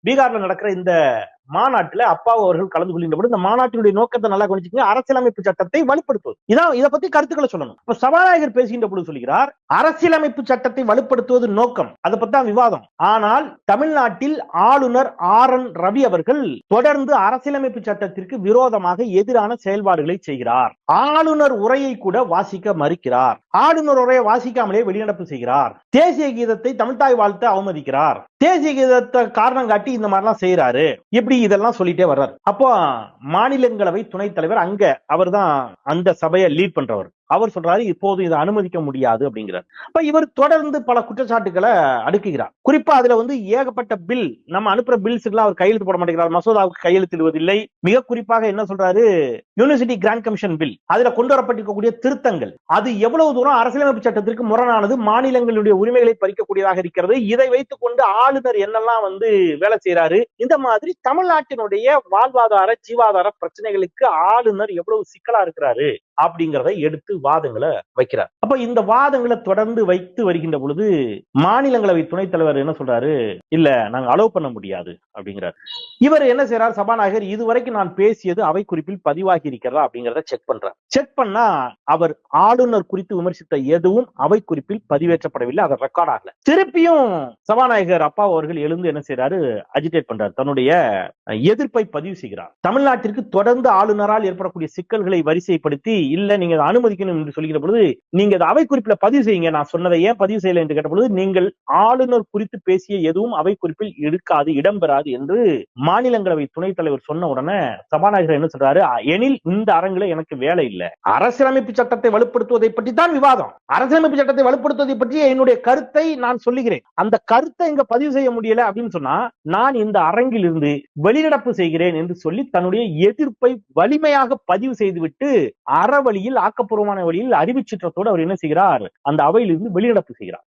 பீகார்ல நடக்கிற இந்த மாநாட்டுல அப்பாவு அவர்கள் கலந்து கொள்கின்ற பொழுது இந்த மாநாட்டினுடைய நோக்கத்தை நல்லா கவனிச்சுங்க, அரசியலமைப்பு சட்டத்தை வலுப்படுத்துவது. இதான் இதை பத்தி கருத்துக்களை சொல்லணும். இப்ப சபாநாயகர் பேசுகின்ற பொழுது சொல்கிறார், அரசியலமைப்பு சட்டத்தை வலுப்படுத்துவது நோக்கம், அதை பத்தி தான் விவாதம். ஆனால் தமிழ்நாட்டில் ஆளுநர் RN ரவி அவர்கள் தொடர்ந்து அரசியலமைப்பு சட்டத்திற்கு விரோதமாக எதிரான செயல்பாடுகளை செய்கிறார். ஆளுநர் உரையை கூட வாசிக்க மறுக்கிறார். ஆளுநர் உரையை வாசிக்காமலே வெளிநடப்பு செய்கிறார். தேசிய கீதத்தை தமிழ்தாய் வாழ்த்து அவமதிக்கிறார். தேசிய கீதத்தை காரணம் காட்டி இந்த மாதிரிலாம் செய்யறாரு. இப்படி இதெல்லாம் சொல்லிட்டே வர்றார். அப்போ மாநிலங்களவை துணைத் தலைவர், அங்க அவர் தான் அந்த சபையை லீட் பண்றவர், அவர் சொல்றாரு இப்போது இதை அனுமதிக்க முடியாது அப்படிங்கிறார். அப்ப இவர் தொடர்ந்து பல குற்றச்சாட்டுகளை அடுக்குகிறார். குறிப்பா அதுல ஏகப்பட்ட பில், நம்ம அனுப்புற பில்ஸுக்கு அவர் கையெழுத்து போட மாட்டேங்கிறார், மசோதாவுக்கு கையெழுத்திடுவதில்லை. மிக குறிப்பாக என்ன சொல்றாரு, யூனிவர்சிட்டி கிராண்ட் கமிஷன் பில், அதுல கொண்டு வரப்பட்டிருக்கக்கூடிய திருத்தங்கள் அது எவ்வளவு தூரம் அரசியலமைப்பு சட்டத்திற்கு முரணானது, மாநிலங்களுடைய உரிமைகளை பறிக்கக்கூடியதாக இருக்கிறது, இதை வைத்துக் கொண்டு ஆளுநர் என்னெல்லாம் வேலை செய்யறாரு, இந்த மாதிரி தமிழ்நாட்டினுடைய வாழ்வாதார ஜீவாதார பிரச்சனைகளுக்கு ஆளுநர் எவ்வளவு சிக்கலா இருக்கிறாரு அப்படிங்கிறதை எடுத்து வாதங்களை வைக்கிறார். அப்ப இந்த வாதங்களை தொடர்ந்து வைத்து வருகின்ற பொழுது மாநிலங்களவை துணைத் தலைவர் என்ன சொல்றாரு, இல்ல நாங்க அலோவ் பண்ண முடியாது அப்படிங்கிறார். இவர் என்ன செய்யறார், சபாநாயகர் இதுவரைக்கும் நான் பேசியது அவை குறிப்பில் பதிவாகி இருக்கிறதா அப்படிங்கிறத செக் பண்றார். செக் பண்ணா அவர் ஆளுநர் குறித்து விமர்சித்த எதுவும் அவை குறிப்பில் பதிவேற்றப்படவில்லை, அதை ரெக்கார்ட் ஆகல. திருப்பியும் சபாநாயகர் அப்பா அவர்கள் எழுந்து என்ன செய்யறாரு, அஜிடேட் பண்றார், தன்னுடைய எதிர்ப்பை பதிவு செய்கிறார். தமிழ்நாட்டிற்கு தொடர்ந்து ஆளுநரால் ஏற்படக்கூடிய சிக்கல்களை வரிசைப்படுத்தி, இல்ல நீங்க அனுமதிக்கணும் என்று சொல்கிற பொழுது நீங்க அவை குறிப்பில பதிவு செய்யுங்க, நான் சொன்னதை ஏன் பதிவு செய்யல என்று கேட்ட பொழுது, நீங்கள் ஆளுநர் குறித்து பேசிய எதுவும் அவை குறிப்பில் இருக்காது, இடம்பெறாது என்று மாநிலங்களவை துணைத் தலைவர் சொன்ன உடனே சபாநாயகர் என்ன சொல்றாரு, எனில் இந்த அரங்குல எனக்கு வேலை இல்லை, அரசியலமைப்பு சட்டத்தை வலுப்படுத்துவதை பற்றி தான் விவாதம், அரசியலமைப்பு சட்டத்தை வலுப்படுத்துவதை பற்றி என்னுடைய கருத்தை நான் சொல்லுகிறேன், அந்த கருத்தை இங்க பதிவு செய்ய முடியல அப்படின்னு சொன்னா நான் இந்த அரங்கில் இருந்து வெளிநடப்பு செய்கிறேன் என்று சொல்லி தன்னுடைய எதிர்ப்பை வலிமையாக பதிவு செய்துவிட்டு அறவழியில், ஆக்கப்பூர்வமான வழியில் அறிவுச்சிற்றத்தோடு அவர் என்ன செய்கிறார், அந்த அவையிலிருந்து வெளிநடப்பு செய்கிறார்.